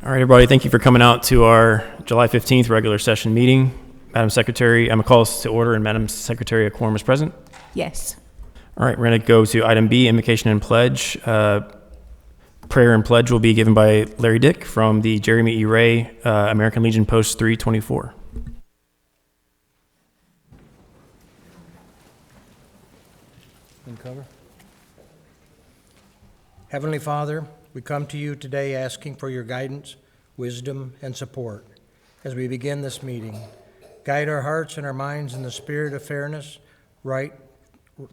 All right, everybody, thank you for coming out to our July 15th regular session meeting. Madam Secretary, I'm going to call us to order, and Madam Secretary, a quorum is present. Yes. All right, we're going to go to item B, invocation and pledge. Prayer and pledge will be given by Larry Dick from the Jeremy E. Ray, American Legion Post 324. Cover. Heavenly Father, we come to you today asking for your guidance, wisdom, and support as we begin this meeting. Guide our hearts and our minds in the spirit of fairness, right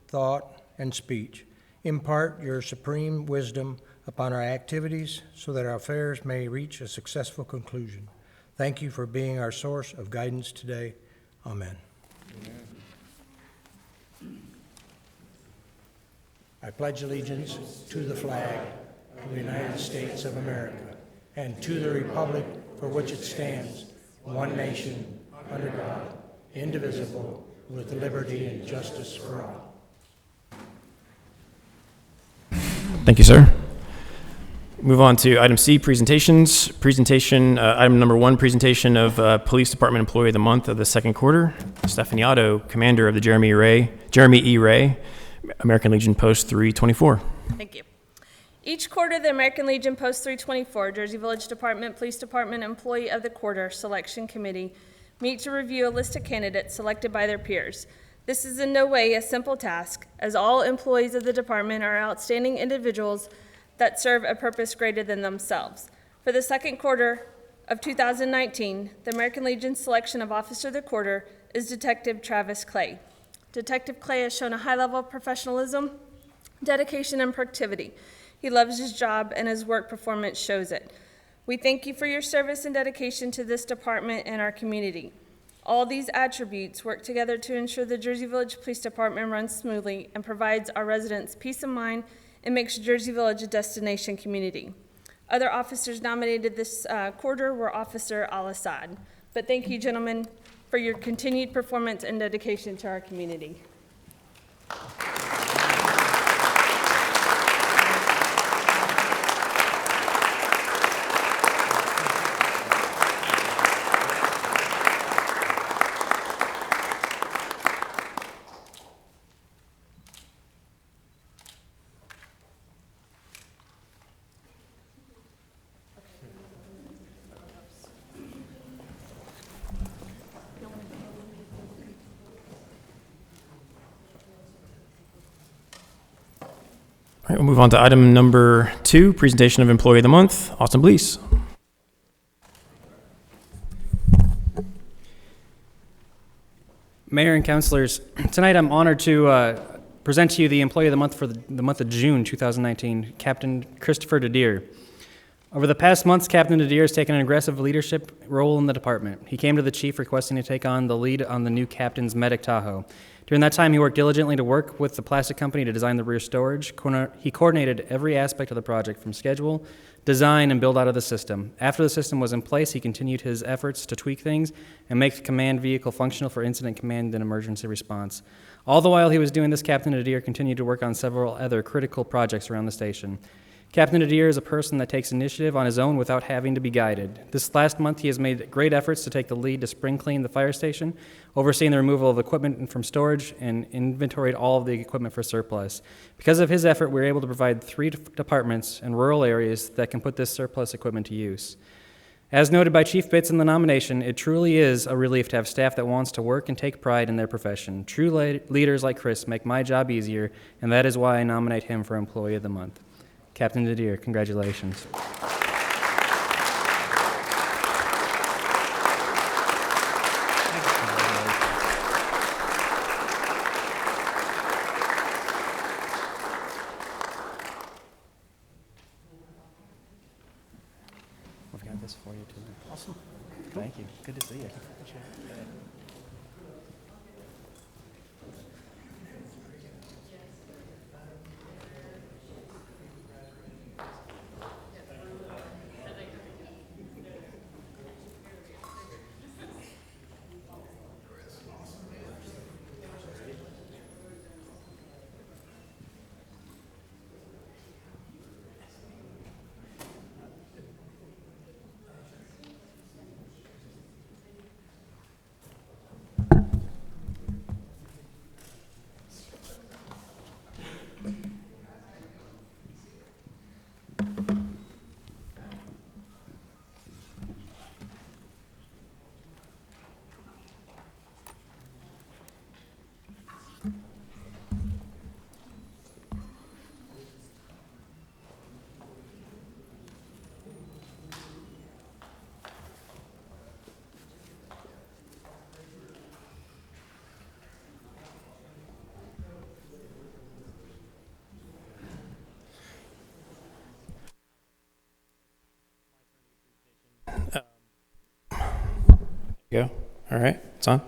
thought, and speech. Impart your supreme wisdom upon our activities so that our affairs may reach a successful conclusion. Thank you for being our source of guidance today. Amen. Amen. I pledge allegiance to the flag of the United States of America and to the republic for which it stands, one nation, under God, indivisible, with liberty and justice for all. Thank you, sir. Move on to item C, presentations. Item number 1, presentation of Police Department Employee of the Month of the second quarter. Stephanie Otto, Commander of the Jeremy E. Ray, American Legion Post 324. Thank you. Each quarter, the American Legion Post 324, Jersey Village Department, Police Department Employee of the Quarter Selection Committee meet to review a list of candidates selected by their peers. This is in no way a simple task, as all employees of the department are outstanding individuals that serve a purpose greater than themselves. For the second quarter of 2019, the American Legion selection of Officer of the Quarter is Detective Travis Clay. Detective Clay has shown a high level of professionalism, dedication, and productivity. He loves his job, and his work performance shows it. We thank you for your service and dedication to this department and our community. All these attributes work together to ensure the Jersey Village Police Department runs smoothly and provides our residents peace of mind and makes Jersey Village a destination community. Other officers nominated this quarter were Officer Al-Assad. But thank you, gentlemen, for your continued performance and dedication to our community. All right, we'll move on to item number 2, presentation of Employee of the Month. Austin Blease. Mayor and councilors, tonight I'm honored to present to you the Employee of the Month for the month of June 2019, Captain Christopher DeDeer. Over the past months, Captain DeDeer has taken an aggressive leadership role in the department. He came to the chief requesting to take on the lead on the new captain's Medic Tahoe. During that time, he worked diligently to work with the plastic company to design the rear storage. He coordinated every aspect of the project, from schedule, design, and build out of the system. After the system was in place, he continued his efforts to tweak things and make the command vehicle functional for incident command and emergency response. All the while he was doing this, Captain DeDeer continued to work on several other critical projects around the station. Captain DeDeer is a person that takes initiative on his own without having to be guided. This last month, he has made great efforts to take the lead to spring clean the fire station, overseeing the removal of equipment from storage, and inventoried all of the equipment for surplus. Because of his effort, we were able to provide 3 departments in rural areas that can put this surplus equipment to use. As noted by Chief Bitts in the nomination, it truly is a relief to have staff that wants to work and take pride in their profession. True leaders like Chris make my job easier, and that is why I nominate him for Employee of the Month. Captain DeDeer, congratulations. We've got this for you too. Awesome. Thank you. Good to see you. Go. All right, it's on.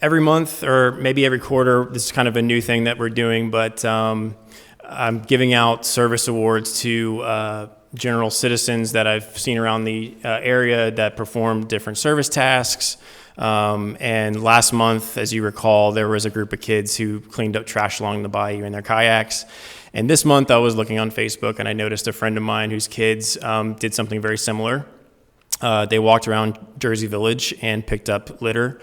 Every month, or maybe every quarter, this is kind of a new thing that we're doing, but I'm giving out service awards to general citizens that I've seen around the area that performed different service tasks. And last month, as you recall, there was a group of kids who cleaned up trash along the bayou in their kayaks. And this month, I was looking on Facebook, and I noticed a friend of mine whose kids did something very similar. They walked around Jersey Village and picked up litter,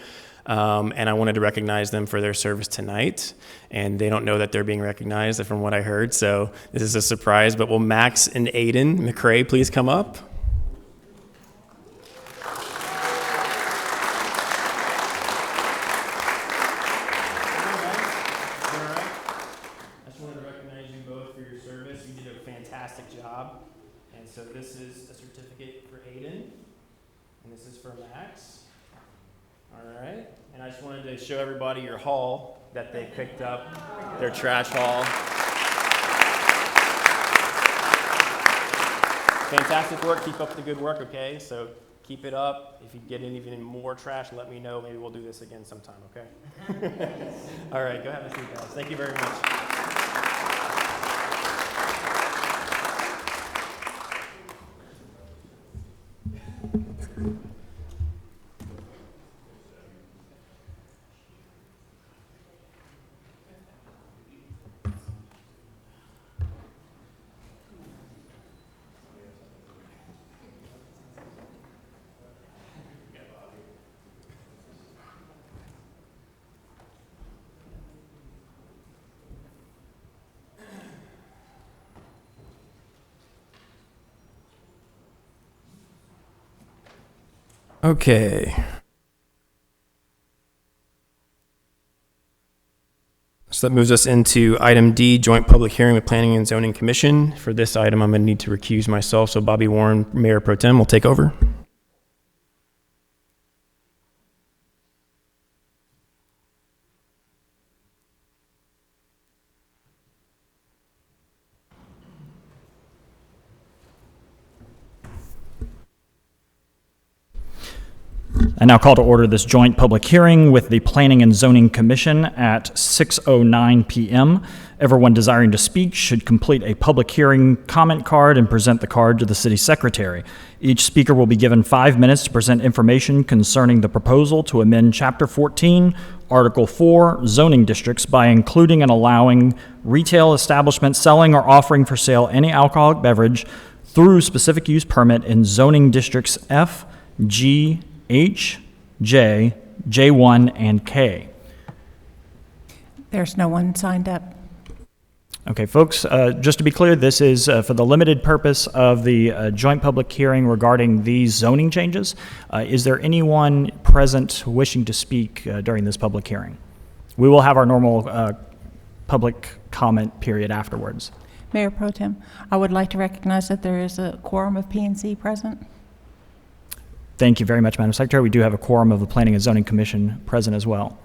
and I wanted to recognize them for their service tonight. And they don't know that they're being recognized from what I heard, so this is a surprise. But will Max and Aiden McCrae please come up? So this is a certificate for Aiden, and this is for Max. All right, and I just wanted to show everybody your haul that they picked up, their trash haul. Fantastic work, keep up the good work, okay? So keep it up. If you get even more trash, let me know. Maybe we'll do this again sometime, okay? All right, go have a seat, guys. Thank you very much. Okay. So that moves us into item D, joint public hearing with Planning and Zoning Commission. For this item, I'm going to need to recuse myself, so Bobby Warren, Mayor Pro Tem, will take over. I now call to order this joint public hearing with the Planning and Zoning Commission at 6:09 p.m. Everyone desiring to speak should complete a public hearing comment card and present the card to the city secretary. Each speaker will be given 5 minutes to present information concerning the proposal to amend Chapter 14, Article 4, zoning districts by including and allowing retail establishments selling or offering for sale any alcoholic beverage through specific use permit in zoning districts F, G, H, J, J1, and K. There's no one signed up. Okay, folks, just to be clear, this is for the limited purpose of the joint public hearing regarding these zoning changes. Is there anyone present wishing to speak during this public hearing? We will have our normal public comment period afterwards. Mayor Pro Tem, I would like to recognize that there is a quorum of P&Z present. Thank you very much, Madam Secretary. We do have a quorum of the Planning and Zoning Commission present as well.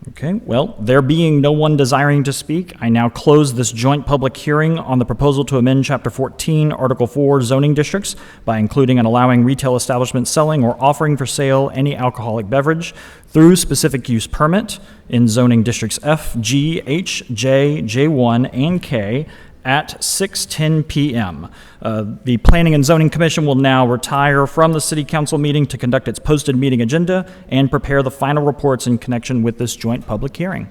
Okay, well, there being no one desiring to speak, I now close this joint public hearing on the proposal to amend Chapter 14, Article 4 zoning districts by including and allowing retail establishments selling or offering for sale any alcoholic beverage through specific use permit in zoning districts F, G, H, J, J1, and K at 6:10 p.m. The Planning and Zoning Commission will now retire from the City Council meeting to conduct its posted meeting agenda and prepare the final reports in connection with this joint public hearing.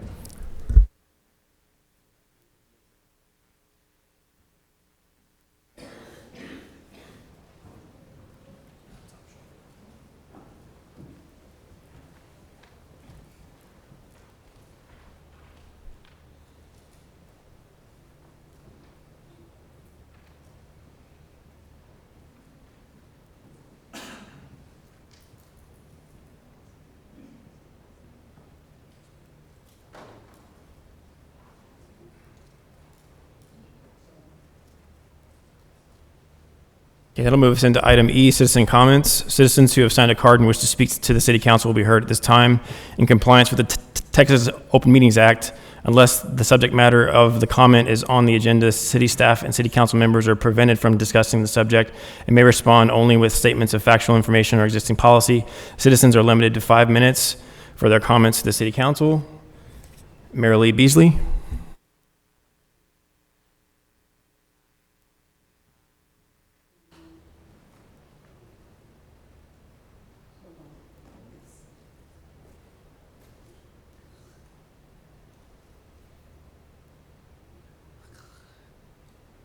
Okay, that'll move us into item E, citizen comments. Citizens who have signed a card and wish to speak to the City Council will be heard at this time. In compliance with the Texas Open Meetings Act. Unless the subject matter of the comment is on the agenda, city staff and city council members are prevented from discussing the subject and may respond only with statements of factual information or existing policy. Citizens are limited to 5 minutes for their comments to the city council. Mayor Lee Beasley.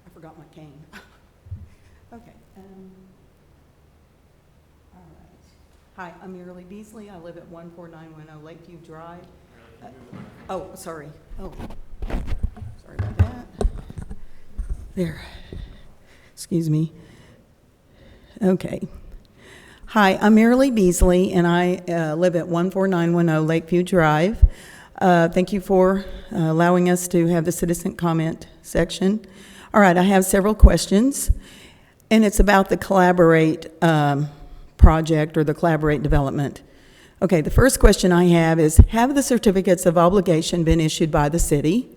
I forgot my cane. Okay. All right. Hi, I'm Lee Beasley. I live at 14910 Lakeview Drive. Oh, sorry. Oh, sorry about that. There. Excuse me. Okay. Hi, I'm Lee Beasley, and I live at 14910 Lakeview Drive. Thank you for allowing us to have the citizen comment section. All right, I have several questions, and it's about the Collaborate project or the Collaborate development. Okay, the first question I have the certificates of obligation been issued by the city,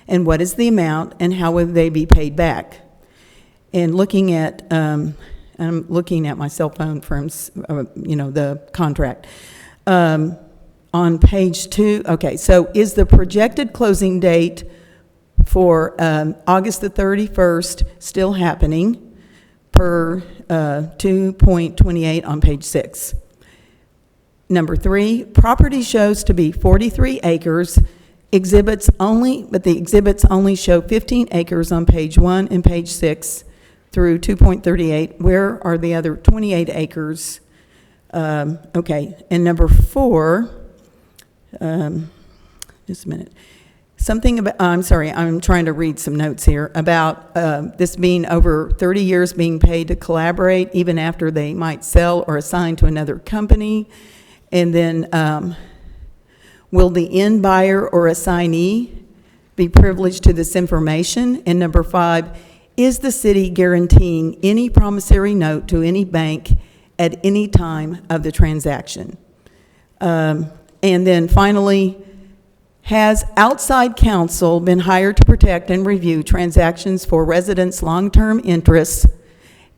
and what is the amount, and how will they be paid back? And looking at, I'm looking at my cell phone from, the contract. On page 2, okay, so is the projected closing date for August the 31st still happening per 2.28 on page 6? Number 3, property shows to be 43 acres, exhibits only, but the exhibits only show 15 acres on page 1 and page 6 through 2.38. Where are the other 28 acres? Okay, and number 4, just a minute. Something about, I'm sorry, I'm trying to read some notes here about this being over 30 years being paid to Collaborate even after they might sell or assign to another company. And then will the end buyer or assignee be privileged to this information? And number 5, is the city guaranteeing any promissory note to any bank at any time of the transaction? And then finally, has outside counsel been hired to protect and review transactions for residents' long-term interests?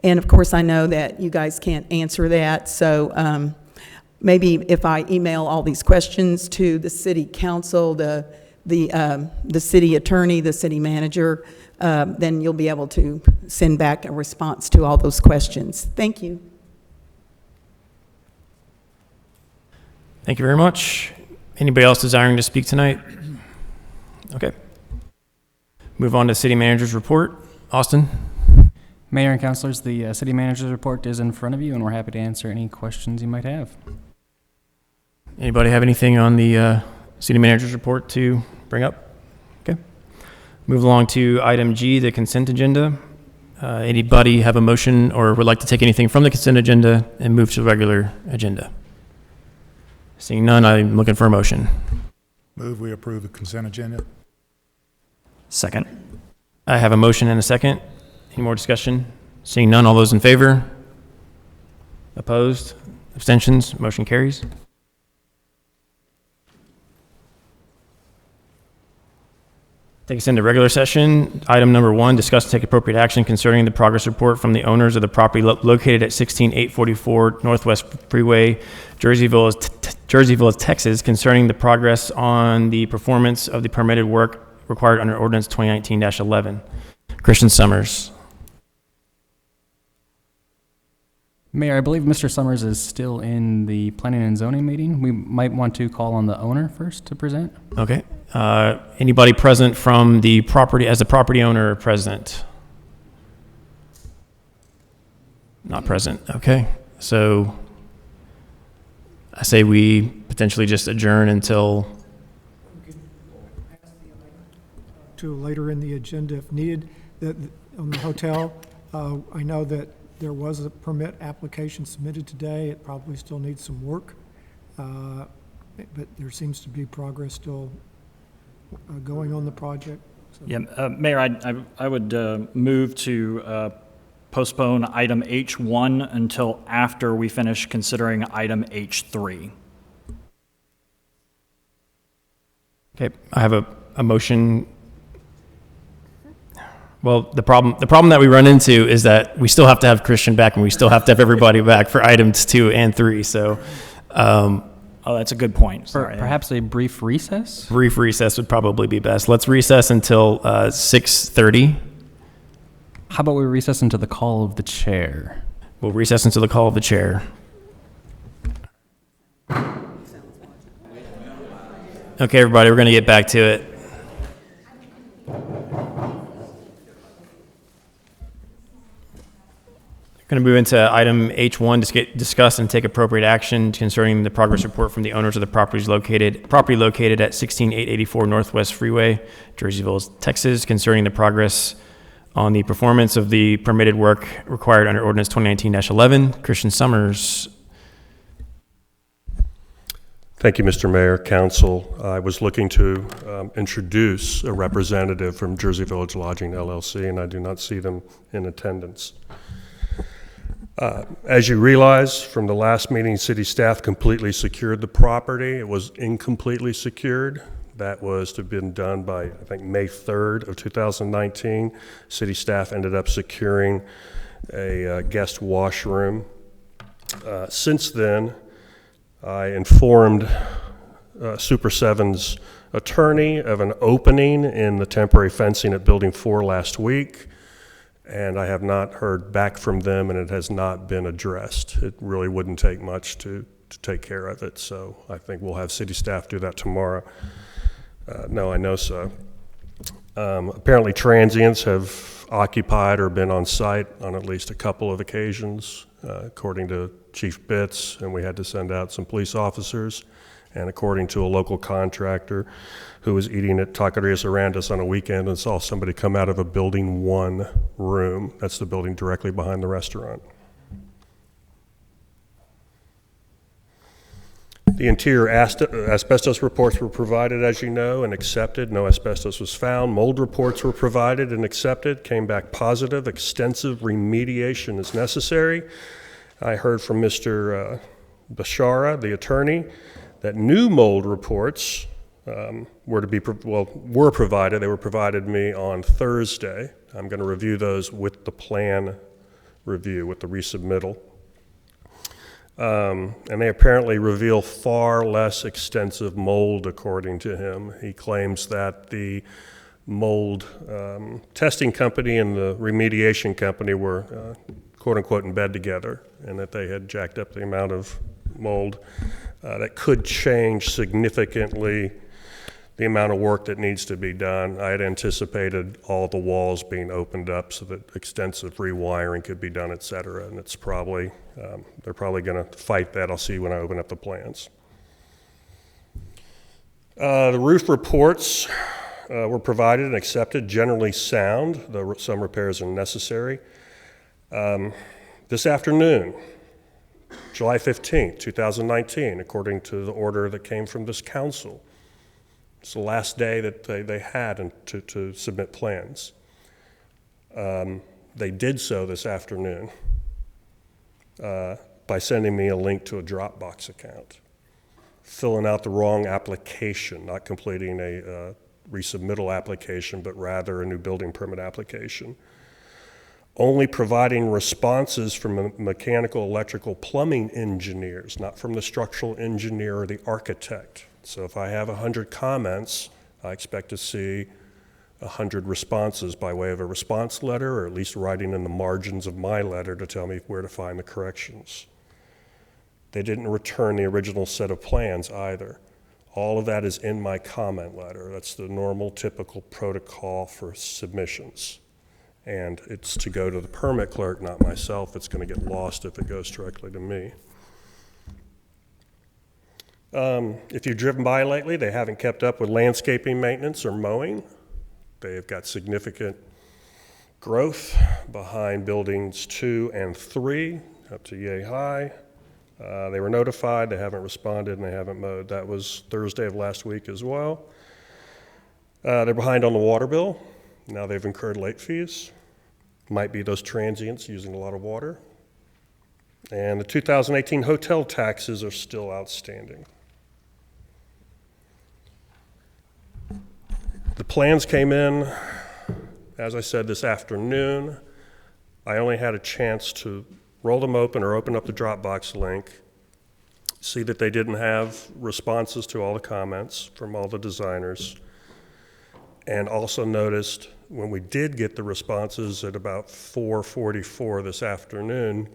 And of course, I know that you guys can't answer that, so maybe if I email all these questions to the city council, the city attorney, the city manager, then you'll be able to send back a response to all those questions. Thank you. Thank you very much. Anybody else desiring to speak tonight? Okay. Move on to city manager's report. Austin? Mayor and councilors, the city manager's report is in front of you, and we're happy to answer any questions you might have. Anybody have anything on the city manager's report to bring up? Okay. Move along to item G, the consent agenda. Anybody have a motion or would like to take anything from the consent agenda and move to the regular agenda? Seeing none, I'm looking for a motion. Move we approve the consent agenda. Second. I have a motion and a second. Any more discussion? Seeing none, all those in favor? Opposed? Abstentions? Motion carries. Take us into regular session. Item number 1, discuss and take appropriate action concerning the progress report from the owners of the property located at 16844 Northwest Freeway, Jerseyville, Texas, concerning the progress on the performance of the permitted work required under Ordinance 2019-11. Christian Summers. Mayor, I believe Mr. Summers is still in the planning and zoning meeting. We might want to call on the owner first to present. Okay. Anybody present from the property, as the property owner present? Not present. Okay. So I say we potentially just adjourn until. To later in the agenda if needed. On the hotel, I know that there was a permit application submitted today. It probably still needs some work, but there seems to be progress still going on the project. So. Yeah, Mayor, I would move to postpone item H1 until after we finish considering item H3. Okay, I have a motion. Well, the problem that we run into is that we still have to have Christian back, and we still have to have everybody back for items 2 and 3. So, Oh, that's a good point. Sorry. Perhaps a brief recess? brief recess would probably be best. Let's recess until 6:30. How about we recess into the call of the chair? We'll recess until the call of the chair. Okay, everybody, we're going to get back to it. Going to move into item H1, discuss and take appropriate action concerning the progress report from the owners of the property located at 16884 Northwest Freeway, Jerseyville, Texas, concerning the progress on the performance of the permitted work required under Ordinance 2019-11. Christian Summers. Thank you, Mr. Mayor, Council. I was looking to introduce a representative from Jersey Village Lodging LLC, and I do not see them in attendance. As you realize, from the last meeting, city staff completely secured the property. It was incompletely secured. That was to have been done by, I think, May 3rd of 2019. City staff ended up securing a guest washroom. Since then, I informed Super 7's attorney of an opening in the temporary fencing at Building 4 last week. And I have not heard back from them, and it has not been addressed. It really wouldn't take much to take care of it, so I think we'll have city staff do that tomorrow. No, I know so. Apparently transients have occupied or been on site on at least a couple of occasions, according to Chief Bitts, and we had to send out some police officers. And according to a local contractor who was eating at Taquerias Arandas on a weekend and saw somebody come out of a Building 1 room. That's the building directly behind the restaurant. The interior asbestos reports were provided, as you know, and accepted. No asbestos was found. Mold reports were provided and accepted, came back positive. Extensive remediation is necessary. I heard from Mr. Bashara, the attorney, that new mold reports were provided. They were provided to me on Thursday. I'm going to review those with the plan review, with the resubmittal. And they apparently reveal far less extensive mold, according to him. He claims that the mold testing company and the remediation company were, quote unquote, in bed together, and that they had jacked up the amount of mold that could change significantly the amount of work that needs to be done. I had anticipated all the walls being opened up so that extensive rewiring could be done, et cetera, and it's probably, they're probably gonna fight that. I'll see when I open up the plans. The roof reports were provided and accepted, generally sound, though some repairs are necessary. This afternoon, July 15th, 2019, according to the order that came from this council. It's the last day that they had to submit plans. They did so this afternoon by sending me a link to a Dropbox account, filling out the wrong application, not completing a resubmittal application, but rather a new building permit application. Only providing responses from mechanical, electrical, plumbing engineers, not from the structural engineer or the architect. So if I have 100 comments, I expect to see 100 responses by way of a response letter, or at least writing in the margins of my letter to tell me where to find the corrections. They didn't return the original set of plans either. All of that is in my comment letter. That's the normal, typical protocol for submissions. And it's to go to the permit clerk, not myself. It's going to get lost if it goes directly to me. If you've driven by lately, they haven't kept up with landscaping maintenance or mowing. They've got significant growth behind buildings 2 and 3, up to yay high. They were notified, they haven't responded, and they haven't mowed. That was Thursday of last week as well. They're behind on the water bill. Now they've incurred late fees. Might be those transients using a lot of water. And the 2018 hotel taxes are still outstanding. plans came in, as I said, this afternoon. I only had a chance to roll them open or open up the Dropbox link, see that they didn't have responses to all the comments from all the designers, and also noticed when we did get the responses at about 4:44 this afternoon,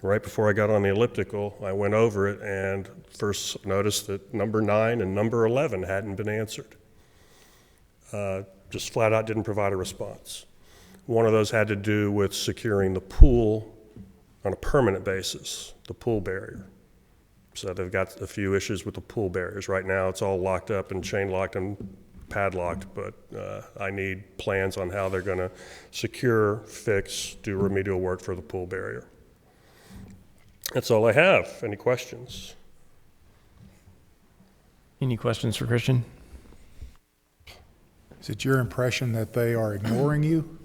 right before I got on the elliptical, I went over it and first noticed that number 9 and number 11 hadn't been answered. Just flat out didn't provide a response. One of those had to do with securing the pool on a permanent basis, the pool barrier. So they've got a few issues with the pool barriers. Right now it's all locked up and chain locked and padlocked, but I need plans on how they're going to secure, fix, do remedial work for the pool barrier. That's all I have. Any questions? Any questions for Christian? Is it your impression that they are ignoring you?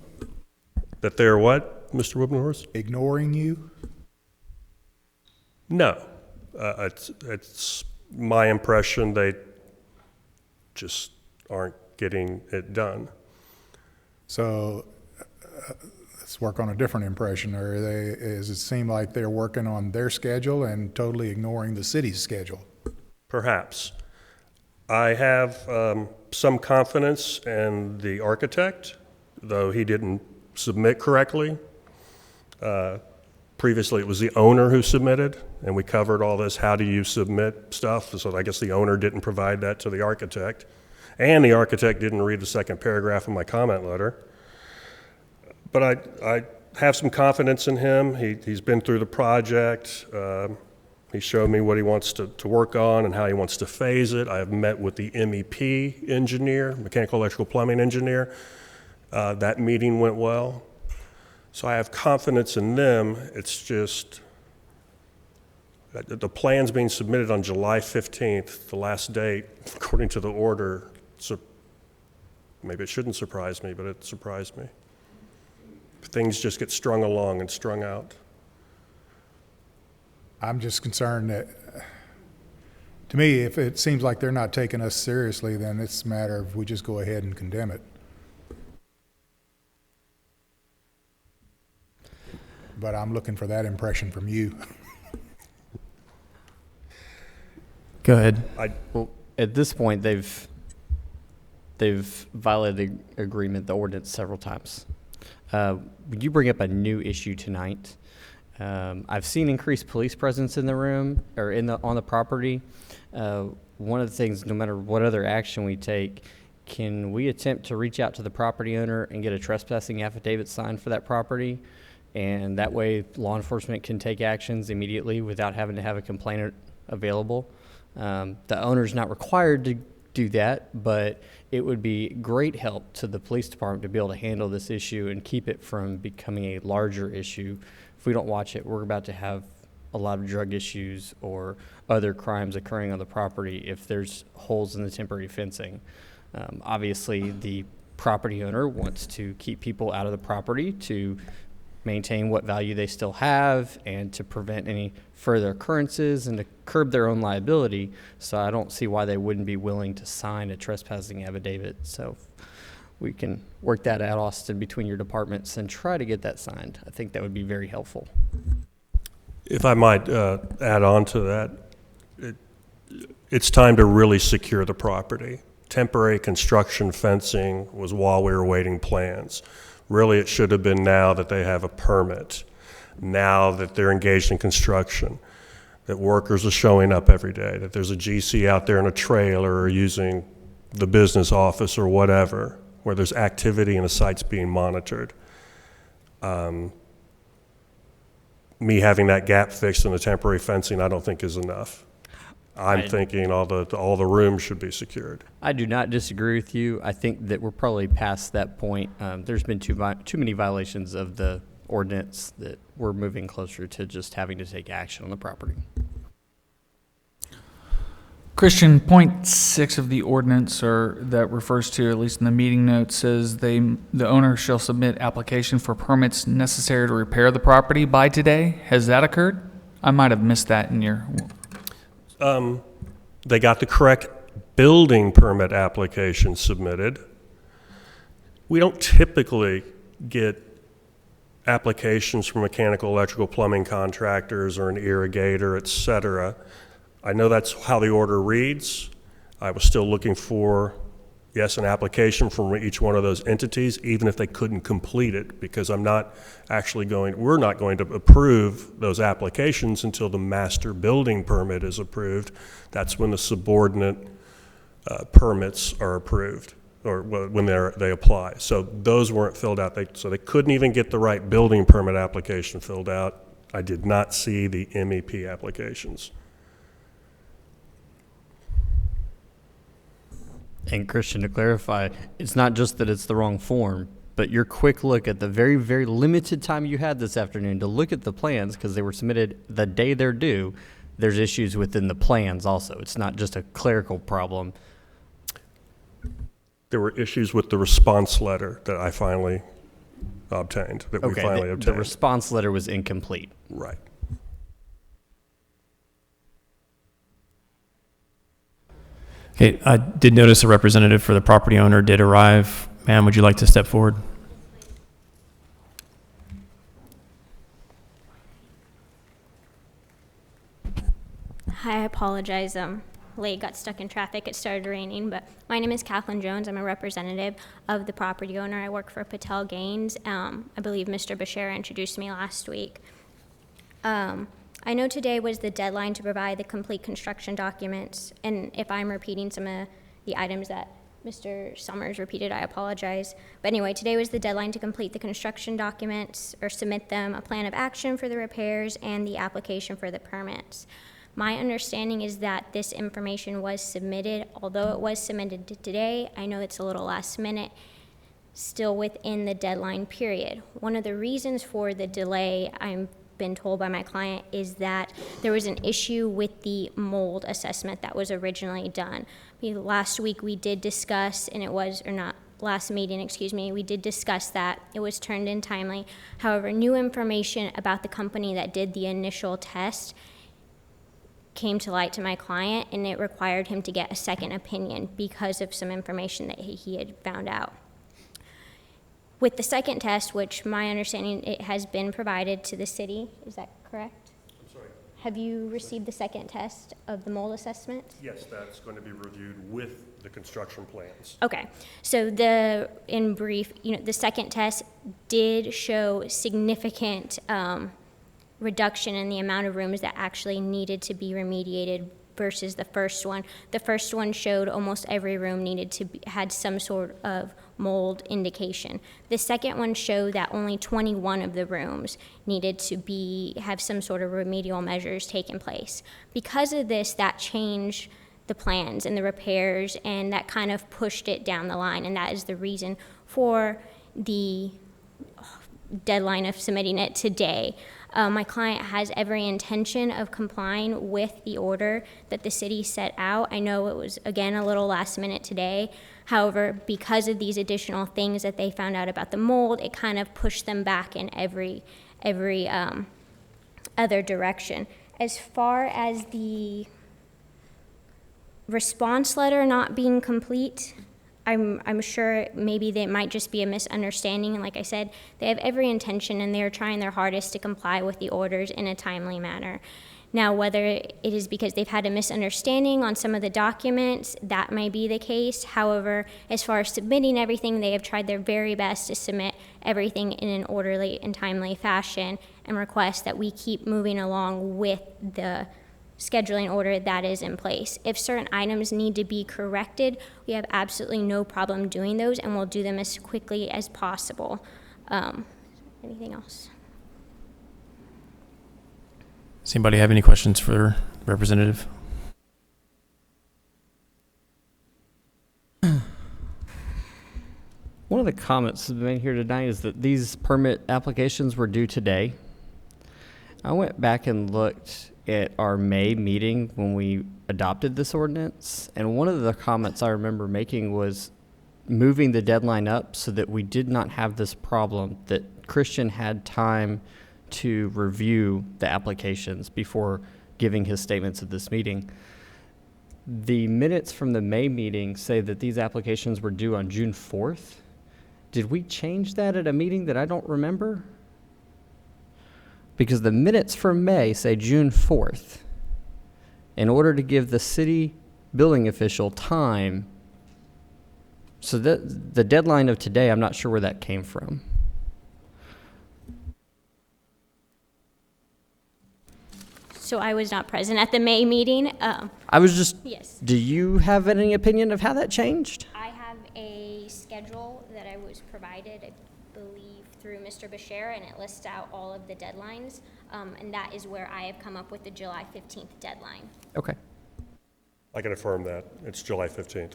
That they're what, Mr. Wibbenhorst? Ignoring you? No. It's my impression they just aren't getting it done. So let's work on a different impression. Does it seem like they're working on their schedule and totally ignoring the city's schedule? Perhaps. I have some confidence in the architect, though he didn't submit correctly. Previously, it was the owner who submitted, and we covered all this, how do you submit stuff? So I guess the owner didn't provide that to the architect. And the architect didn't read the second paragraph of my comment letter. But I have some confidence in him. He's been through the project. He showed me what he wants to work on and how he wants to phase it. I have met with the MEP engineer, mechanical electrical plumbing engineer. That meeting went well. So I have confidence in them. It's just the plan's being submitted on July 15th, the last date, according to the order. So maybe it shouldn't surprise me, but it surprised me. Things just get strung along and strung out. I'm just concerned that, to me, if it seems like they're not taking us seriously, then it's a matter of we just go ahead and condemn it. But I'm looking for that impression from you. Go ahead. Well, at this point, they've violated the agreement, the ordinance, several times. Would you bring up a new issue tonight? I've seen increased police presence in the room or on the property. One of the things, no matter what other action we take, can we attempt to reach out to the property owner and get a trespassing affidavit signed for that property? And that way law enforcement can take actions immediately without having to have a complainant available. The owner's not required to do that, but it would be great help to the police department to be able to handle this issue and keep it from becoming a larger issue. If we don't watch it, we're about to have a lot of drug issues or other crimes occurring on the property if there's holes in the temporary fencing. Obviously, the property owner wants to keep people out of the property to maintain what value they still have and to prevent any further occurrences and to curb their own liability. So I don't see why they wouldn't be willing to sign a trespassing affidavit. So we can work that out, Austin, between your departments and try to get that signed. I think that would be very helpful. If I might add on to that, it's time to really secure the property. Temporary construction fencing was while we were waiting plans. Really, it should have been now that they have a permit, now that they're engaged in construction, that workers are showing up every day, that there's a GC out there in a trailer or using the business office or whatever, where there's activity and the site's being monitored. Me having that gap fixed in the temporary fencing, I don't think is enough. I'm thinking all the rooms should be secured. I do not disagree with you. I think that we're probably past that point. There's been too many violations of the ordinance that we're moving closer to just having to take action on the property. Christian, point 6 of the ordinance, or that refers to, at least in the meeting notes, says the owner shall submit application for permits necessary to repair the property by today. Has that occurred? I might have missed that in your... They got the correct building permit application submitted. We don't typically get applications from mechanical, electrical, plumbing contractors or an irrigator, et cetera. I know that's how the order reads. I was still looking for, yes, an application from each one of those entities, even if they couldn't complete it, because we're not going to approve those applications until the master building permit is approved. That's when the subordinate permits are approved, or when they apply. So those weren't filled out. So they couldn't even get the right building permit application filled out. I did not see the MEP applications. And Christian, to clarify, it's not just that it's the wrong form, but your quick look at the very, very limited time you had this afternoon to look at the plans, because they were submitted the day they're due, there's issues within the plans also. It's not just a clerical problem. There were issues with the response letter that I finally obtained, The response letter was incomplete. Right. Okay, I did notice a representative for the property owner did arrive. Ma'am, would you like to step forward? Hi, I apologize. Late, got stuck in traffic. It started raining, but my name is Kathleen Jones. I'm a representative of the property owner. I work for Patel Gaines. I believe Mr. Bashir introduced me last week. I know today was the deadline to provide the complete construction documents, and if I'm repeating some of the items that Mr. Summers repeated, I apologize. But anyway, today was the deadline to complete the construction documents or submit them, a plan of action for the repairs, and the application for the permits. My understanding is that this information was submitted, although it was submitted today. I know it's a little last minute, still within the deadline period. One of the reasons for the delay, I've been told by my client, is that there was an issue with the mold assessment that was originally done. Last week we did discuss, and it was, or not, last meeting, excuse me, we did discuss that. It was turned in timely. However, new information about the company that did the initial test came to light to my client, and it required him to get a second opinion because of some information that he had found out. With the second test, which my understanding, it has been provided to the city, is that correct? I'm sorry. Have you received the second test of the mold assessment? Yes, that's going to be reviewed with the construction plans. Okay, so in brief, the second test did show significant reduction in the amount of rooms that actually needed to be remediated versus the first one. The first one showed almost every room had some sort of mold indication. The second one showed that only 21 of the rooms needed to have some sort of remedial measures taken place. Because of this, that changed the plans and the repairs, and that kind of pushed it down the line, and that is the reason for the deadline of submitting it today. My client has every intention of complying with the order that the city set out. I know it was, again, a little last minute today. However, because of these additional things that they found out about the mold, it kind of pushed them back in every other direction. As far as the response letter not being complete, I'm sure maybe they might just be a misunderstanding. And like I said, they have every intention, and they're trying their hardest to comply with the orders in a timely manner. Now, whether it is because they've had a misunderstanding on some of the documents, that may be the case. However, as far as submitting everything, they have tried their very best to submit everything in an orderly and timely fashion, and request that we keep moving along with the scheduling order that is in place. If certain items need to be corrected, we have absolutely no problem doing those, and we'll do them as quickly as possible. Anything else? Does anybody have any questions for the representative? One of the comments that's been here tonight is that these permit applications were due today. I went back and looked at our May meeting when we adopted this ordinance, and one of the comments I remember making was moving the deadline up so that we did not have this problem, that Christian had time to review the applications before giving his statements at this meeting. The minutes from the May meeting say that these applications were due on June 4th. Did we change that at a meeting that I don't remember? Because the minutes from May say June 4th. In order to give the city building official time, so that the deadline of today, I'm not sure where that came from. So I was not present at the May meeting. I was just, Yes. do you have any opinion of how that changed? I have a schedule that I was provided, I believe, through Mr. Bashir, and it lists out all of the deadlines. And that is where I have come up with the July 15th deadline. Okay. I can affirm that. It's July 15th.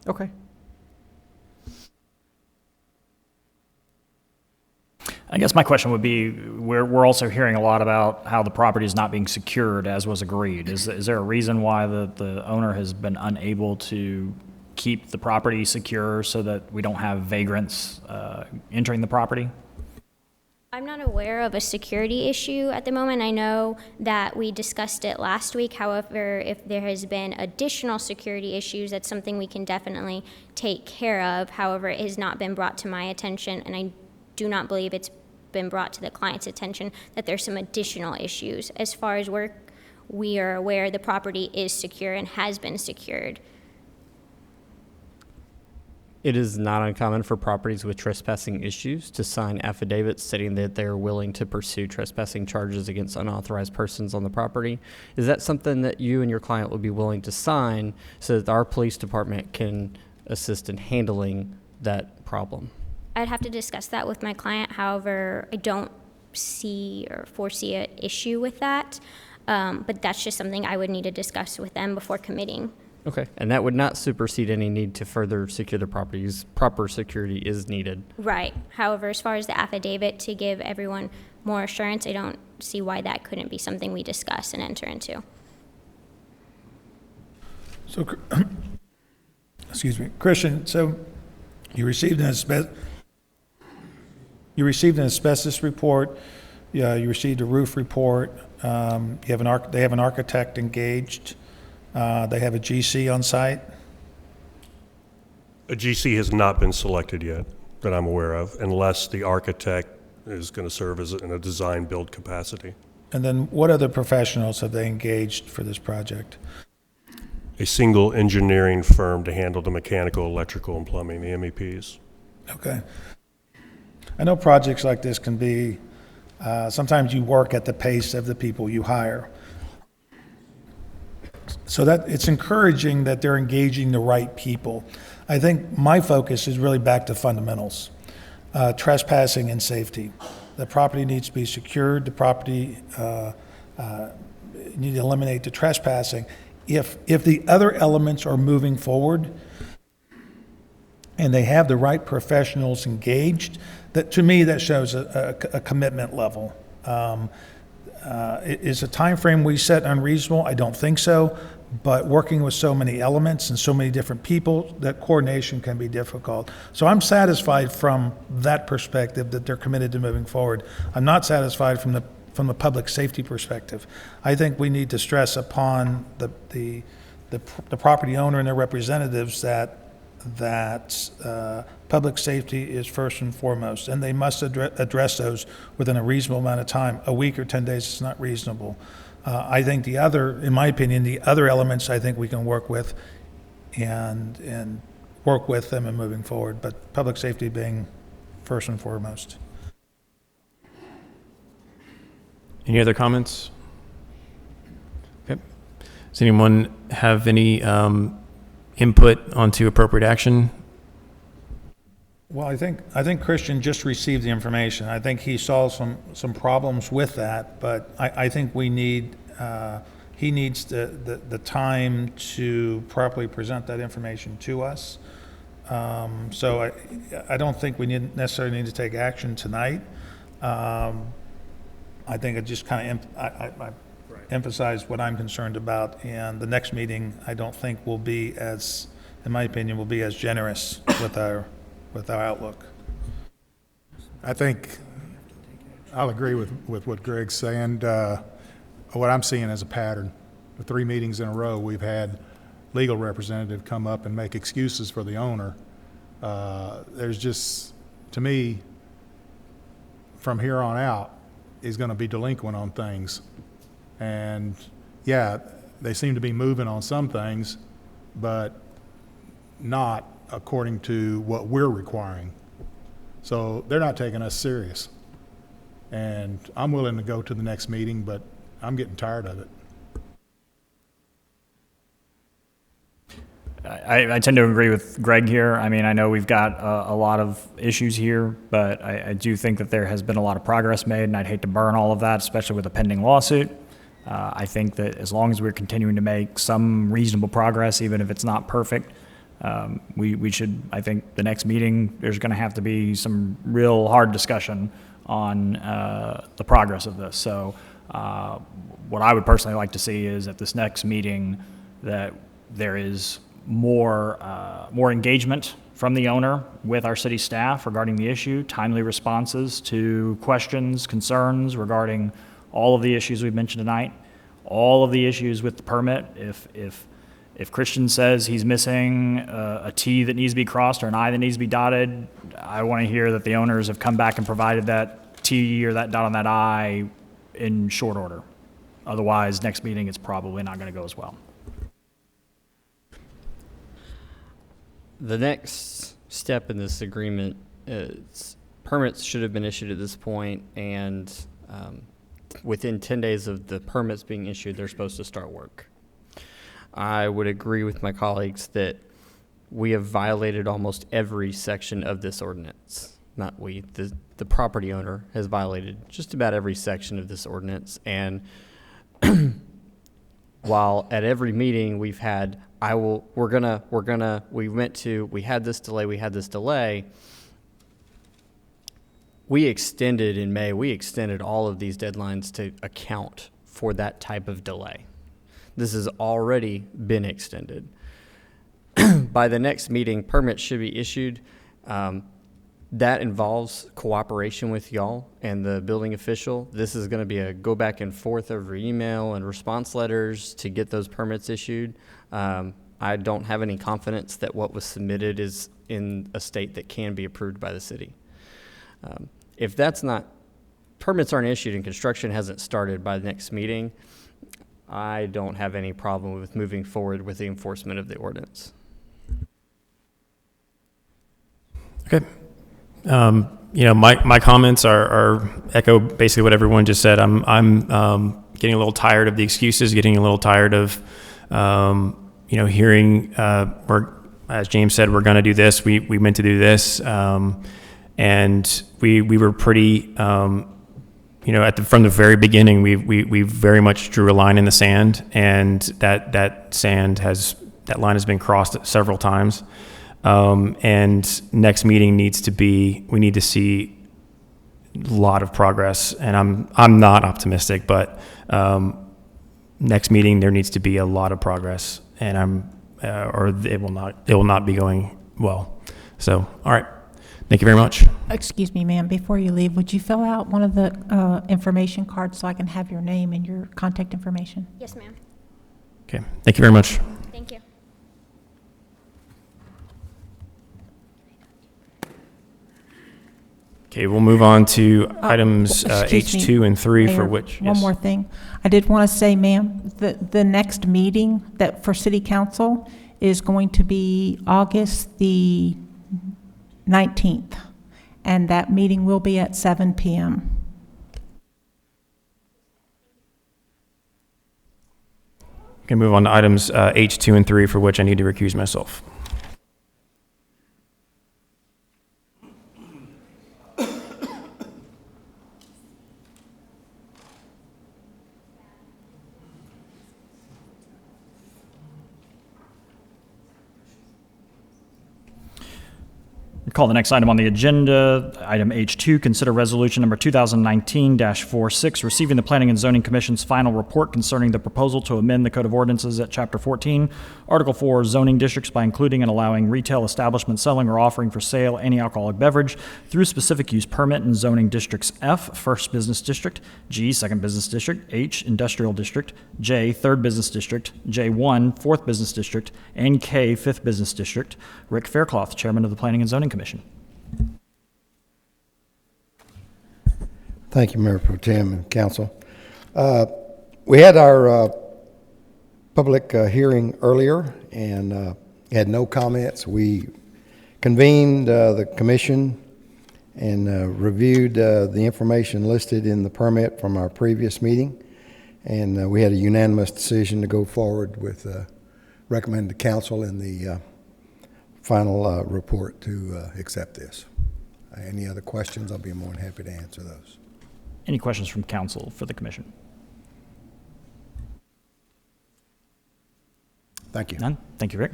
Okay. I guess my question would be, we're also hearing a lot about how the property is not being secured as was agreed. Is there a reason why the owner has been unable to keep the property secure so that we don't have vagrants entering the property? I'm not aware of a security issue at the moment. I know that we discussed it last week. However, if there has been additional security issues, that's something we can definitely take care of. However, it has not been brought to my attention, and I do not believe it's been brought to the client's attention that there's some additional issues. As far as we are aware, the property is secure and has been secured. It is not uncommon for properties with trespassing issues to sign affidavits stating that they're willing to pursue trespassing charges against unauthorized persons on the property. Is that something that you and your client would be willing to sign so that our police department can assist in handling that problem? I'd have to discuss that with my client. However, I don't see or foresee an issue with that. But that's just something I would need to discuss with them before committing. Okay. And that would not supersede any need to further secure the properties. Proper security is needed. Right. However, as far as the affidavit to give everyone more assurance, I don't see why that couldn't be something we discuss and enter into. So, excuse me, Christian, so you received an asbestos report, you received a roof report, they have an architect engaged, they have a GC on site? A GC has not been selected yet that I'm aware of, unless the architect is going to serve as in a design build capacity. And then what other professionals have they engaged for this project? A single engineering firm to handle the mechanical, electrical, and plumbing, the MEPs. Okay. I know projects like this can be, sometimes you work at the pace of the people you hire. So that it's encouraging that they're engaging the right people. I think my focus is really back to fundamentals, trespassing and safety. The property needs to be secured. The property, you need to eliminate the trespassing. If the other elements are moving forward and they have the right professionals engaged, that to me that shows a commitment level. Is a time frame we set unreasonable? I don't think so. But working with so many elements and so many different people, that coordination can be difficult. So I'm satisfied from that perspective that they're committed to moving forward. I'm not satisfied from the public safety perspective. I think we need to stress upon the property owner and their representatives that public safety is first and foremost, and they must address those within a reasonable amount of time. A week or 10 days is not reasonable. I think in my opinion, the other elements I think we can work with and work with them in moving forward, but public safety being first and foremost. Any other comments? Okay. Does anyone have any input onto appropriate action? Well, I think Christian just received the information. I think he saw some problems with that, but I think he needs the time to properly present that information to us. So I don't think we necessarily need to take action tonight. I think it just kind of I emphasized what I'm concerned about, and the next meeting I don't think will be as, in my opinion, will be as generous with our outlook. I think I'll agree with what Greg's saying. What I'm seeing as a pattern, the 3 meetings in a row, we've had legal representative come up and make excuses for the owner. There's just to me, from here on out, is going to be delinquent on things. And yeah, they seem to be moving on some things, but not according to what we're requiring. So they're not taking us serious. And I'm willing to go to the next meeting, but I'm getting tired of it. I tend to agree with Greg here. I mean, I know we've got a lot of issues here, but I do think that there has been a lot of progress made, and I'd hate to burn all of that, especially with a pending lawsuit. I think that as long as we're continuing to make some reasonable progress, even if it's not perfect, we should, I think the next meeting, there's going to have to be some real hard discussion on the progress of this. So what I would personally like to see is at this next meeting that there is more engagement from the owner with our city staff regarding the issue, timely responses to questions, concerns regarding all of the issues we've mentioned tonight, all of the issues with the permit. If Christian says he's missing a T that needs to be crossed or an I that needs to be dotted, I want to hear that the owners have come back and provided that T or that dot on that I in short order. Otherwise, next meeting, it's probably not going to go as well. The next step in this agreement is permits should have been issued at this point, and within 10 days of the permits being issued, they're supposed to start work. I would agree with my colleagues that we have violated almost every section of this ordinance. Not we, the property owner has violated just about every section of this ordinance. And while at every meeting we've had, we had this delay, we extended in May, we extended all of these deadlines to account for that type of delay. This has already been extended. By the next meeting, permits should be issued. That involves cooperation with y'all and the building official. This is going to be a go back and forth over email and response letters to get those permits issued. I don't have any confidence that what was submitted is in a state that can be approved by the city. If permits aren't issued and construction hasn't started by the next meeting, I don't have any problem with moving forward with the enforcement of the ordinance. Okay. My comments are echo basically what everyone just said. I'm getting a little tired of the excuses, getting a little tired of, hearing, as James said, we're going to do this. We meant to do this. And we were pretty, from the very beginning, we very much drew a line in the sand, and that line has been crossed several times. And next meeting we need to see a lot of progress, and I'm not optimistic, but next meeting there needs to be a lot of progress, and it will not be going well. So, all right. Thank you very much. Excuse me, ma'am, before you leave, would you fill out one of the information cards so I can have your name and your contact information? Yes, ma'am. Okay. Thank you very much. Thank you. Okay, we'll move on to items Excuse me, H2 and 3 for Mayor, which. One more thing. I did want to say, ma'am, the next meeting that for City Council is going to be August the 19th, and that meeting will be at 7 p.m. Okay, move on to items H2 and 3 for which I need to recuse myself. Call the next item on the agenda, item H2, consider resolution number 2019-46, receiving the Planning and Zoning Commission's final report concerning the proposal to amend the Code of Ordinances at Chapter 14, Article 4, zoning districts by including and allowing retail establishments selling or offering for sale any alcoholic beverage through specific use permit in zoning districts F, First Business District, G, Second Business District, H, Industrial District, J, Third Business District, J1, Fourth Business District, and K, Fifth Business District. Rick Faircloth, Chairman of the Planning and Zoning Commission. Thank you, Mayor Pro Tem and Council. We had our public hearing earlier and had no comments. We convened the commission and reviewed the information listed in the permit from our previous meeting, and we had a unanimous decision to go forward with recommend to council in the final report to accept this. Any other questions? I'll be more than happy to answer those. Any questions from council for the commission? Thank you. None? Thank you, Rick.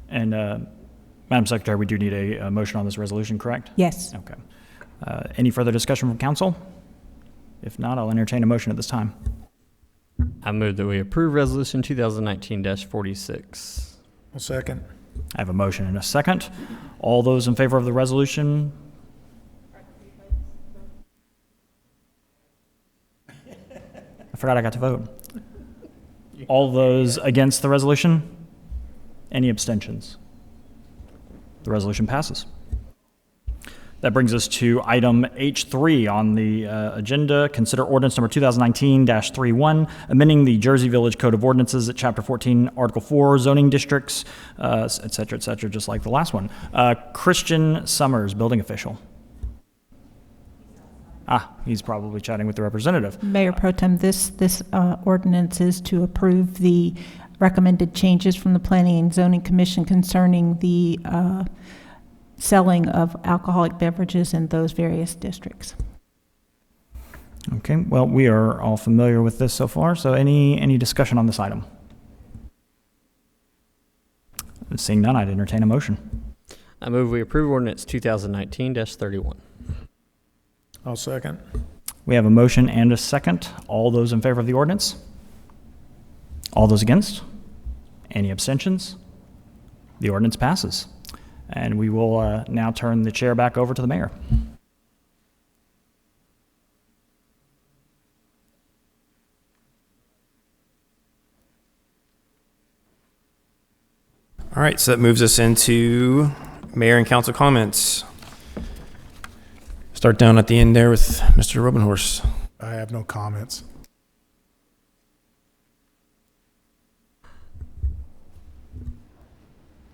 And Madam Secretary, we do need a motion on this resolution, correct? Yes. Okay. Any further discussion from council? If not, I'll entertain a motion at this time. I move that we approve Resolution 2019-46. I'll second. I have a motion and a second. All those in favor of the resolution? I forgot I got to vote. All those against the resolution? Any abstentions? The resolution passes. That brings us to item H3 on the agenda. Consider ordinance number 2019-31, amending the Jersey Village Code of Ordinances at Chapter 14, Article 4, zoning districts, et cetera, just like the last one. Christian Summers, building official. He's probably chatting with the representative. Mayor Pro Tem, this ordinance is to approve the recommended changes from the Planning and Zoning Commission concerning the selling of alcoholic beverages in those various districts. Okay, well, we are all familiar with this so far, so any discussion on this item? Seeing none, I'd entertain a motion. I move we approve ordinance 2019-31. I'll second. We have a motion and a second. All those in favor of the ordinance? All those against? Any abstentions? The ordinance passes. And we will now turn the chair back over to the mayor. All right, so that moves us into mayor and council comments. Start down at the end there with Mr. Robenhorst. I have no comments.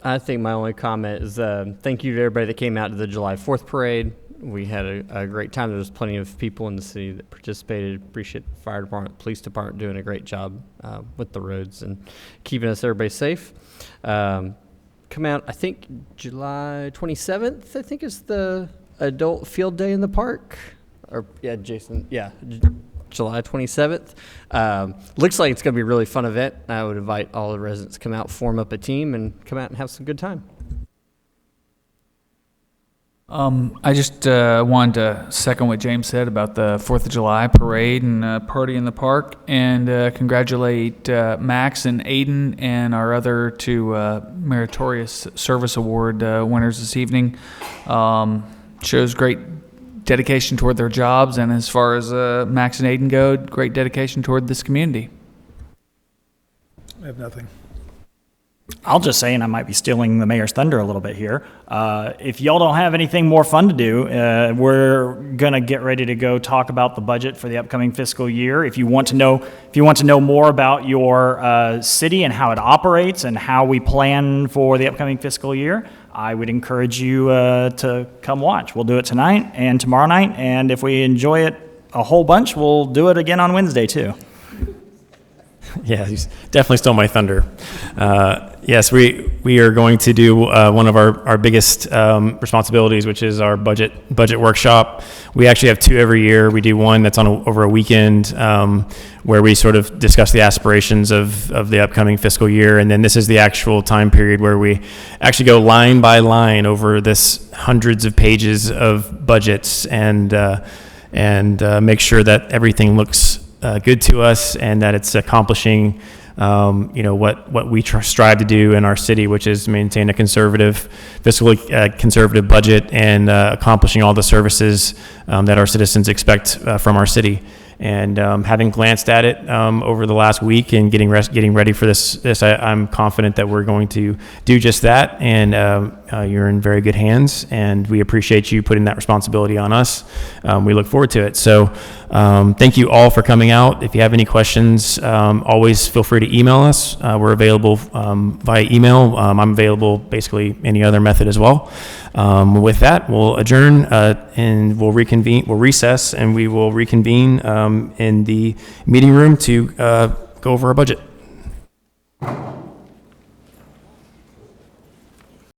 I think my only comment is thank you to everybody that came out to the July 4th parade. We had a great time. There was plenty of people in the city that participated. Appreciate the fire department, police department doing a great job with the roads and keeping everybody safe. Come out, I think July 27th, I think is the adult field day in the park. Or yeah, Jason, yeah. July 27th. Looks like it's going to be a really fun event. I would invite all the residents to come out, form up a team, and come out and have some good time. I just wanted to second what James said about the 4th of July parade and party in the park, and congratulate Max and Aiden and our other two Meritorious Service Award winners this evening. Shows great dedication toward their jobs, and as far as Max and Aiden go, great dedication toward this community. I have nothing. I'll just say, and I might be stealing the mayor's thunder a little bit here, if y'all don't have anything more fun to do, we're gonna get ready to go talk about the budget for the upcoming fiscal year. If you want to know more about your city and how it operates and how we plan for the upcoming fiscal year, I would encourage you to come watch. We'll do it tonight and tomorrow night, and if we enjoy it a whole bunch, we'll do it again on Wednesday too. Yeah, he's definitely stole my thunder. Yes, we are going to do one of our biggest responsibilities, which is our budget workshop. We actually have two every year. We do one that's over a weekend where we sort of discuss the aspirations of the upcoming fiscal year, and then this is the actual time period where we actually go line by line over this hundreds of pages of budgets and make sure that everything looks good to us and that it's accomplishing what we strive to do in our city, which is maintain a fiscally conservative budget and accomplishing all the services that our citizens expect from our city. And having glanced at it over the last week and getting ready for this, I'm confident that we're going to do just that and you're in very good hands, and we appreciate you putting that responsibility on us. We look forward to it. So thank you all for coming out. If you have any questions, always feel free to email us. We're available via email. I'm available basically any other method as well. With that, we'll adjourn and we'll reconvene. We'll recess and we will reconvene in the meeting room to go over our budget.